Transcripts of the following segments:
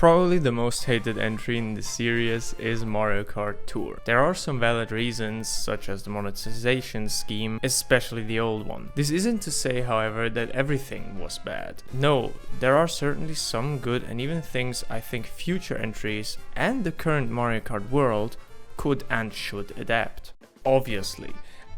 Probably the most hated entry in the series is Mario Kart Tour. There are some valid reasons, such as the monetization scheme, especially the old one. This isn't to say, however, that everything was bad. No, there are certainly some good and even things I think future entries and the current Mario Kart World could and should adapt. Obviously,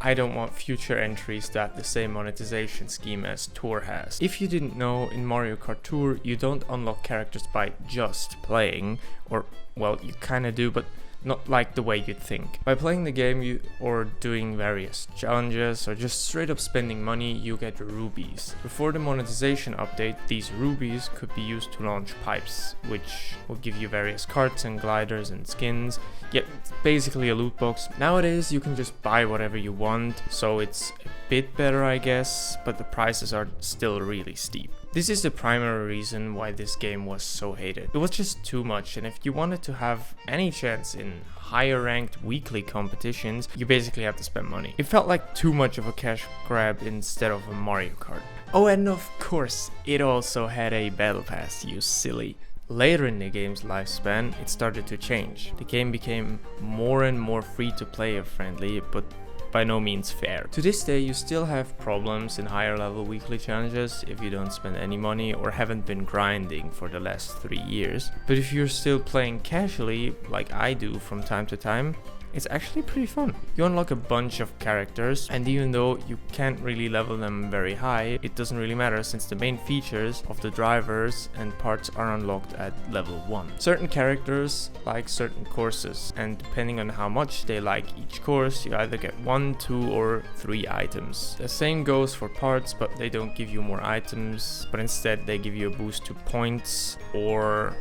I don't want future entries to have the same monetization scheme as Tour has. If you didn't know, in Mario Kart Tour you don't unlock characters by just playing, or well, you kinda do, but not like the way you'd think. By playing the game or doing various challenges or just straight up spending money, you get rubies. Before the monetization update, these rubies could be used to launch pipes, which will give you various carts and gliders and skins. Yep, it's basically a loot box. Nowadays you can just buy whatever you want, so it's a bit better I guess, but the prices are still really steep. This is the primary reason why this game was so hated. It was just too much, and if you wanted to have any chance in higher ranked weekly competitions, you basically have to spend money. It felt like too much of a cash grab instead of a Mario Kart. Oh, and of course, it also had a battle pass, you silly. Later in the game's lifespan, it started to change. The game became more and more free-to-player friendly, but by no means fair. To this day, you still have problems in higher level weekly challenges if you don't spend any money or haven't been grinding for the last 3 years. But if you're still playing casually, like I do from time to time, it's actually pretty fun. You unlock a bunch of characters, and even though you can't really level them very high, it doesn't really matter since the main features of the drivers and parts are unlocked at level 1. Certain characters like certain courses, and depending on how much they like each course, you either get 1, 2 or 3 items. The same goes for parts, but they don't give you more items, but instead they give you a boost to points or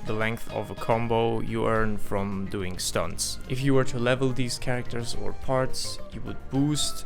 the length of a combo you earn from doing stunts. If you were to level these characters or parts, you would boost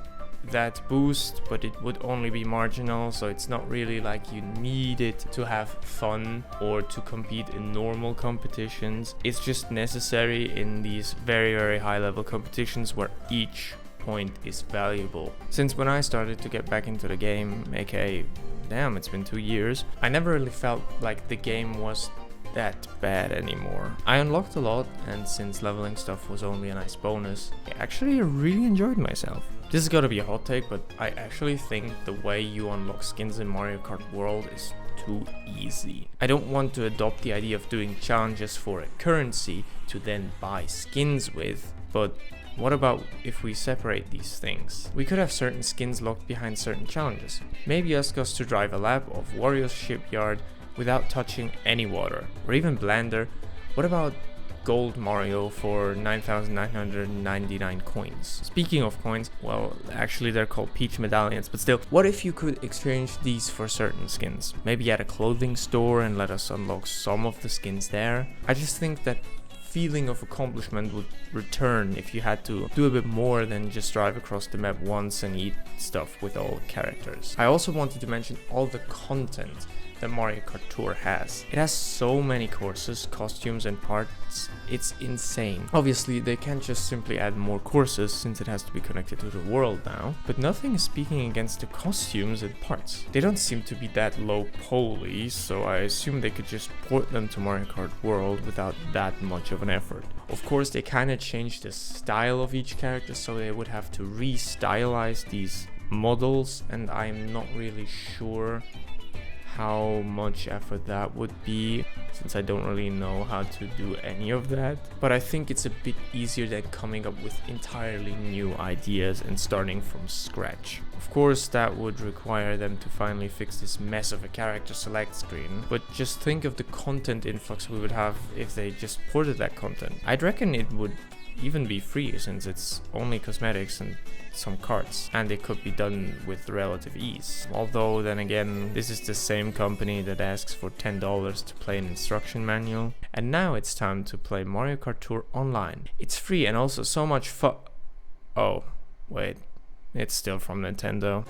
that boost, but it would only be marginal, so it's not really like you need it to have fun or to compete in normal competitions. It's just necessary in these very high level competitions where each point is valuable. Since when I started to get back into the game, aka damn, it's been 2 years, I never really felt like the game was that bad anymore. I unlocked a lot, and since leveling stuff was only a nice bonus, I actually really enjoyed myself. This is gotta be a hot take, but I actually think the way you unlock skins in Mario Kart World is too easy. I don't want to adopt the idea of doing challenges for a currency to then buy skins with, but what about if we separate these things? We could have certain skins locked behind certain challenges. Maybe ask us to drive a lap of Wario's shipyard without touching any water. Or even Blander, what about Gold Mario for 9,999 coins? Speaking of coins, well, actually they're called Peach medallions, but still, what if you could exchange these for certain skins? Maybe at a clothing store and let us unlock some of the skins there? I just think that feeling of accomplishment would return if you had to do a bit more than just drive across the map once and eat stuff with all characters. I also wanted to mention all the content that Mario Kart Tour has. It has so many courses, costumes and parts, it's insane. Obviously they can't just simply add more courses since it has to be connected to the world now, but nothing is speaking against the costumes and parts. They don't seem to be that low poly, so I assume they could just port them to Mario Kart World without that much of an effort. Of course they kinda changed the style of each character, so they would have to re-stylize these models, and I'm not really sure how much effort that would be, since I don't really know how to do any of that. But I think it's a bit easier than coming up with entirely new ideas and starting from scratch. Of course, that would require them to finally fix this mess of a character select screen, but just think of the content influx we would have if they just ported that content. I'd reckon it would even be free, since it's only cosmetics and some carts, and it could be done with relative ease. Although then again, this is the same company that asks for $10 to play an instruction manual. And now it's time to play Mario Kart Tour online. It's free and also so much fun. Oh, wait, it's still from Nintendo.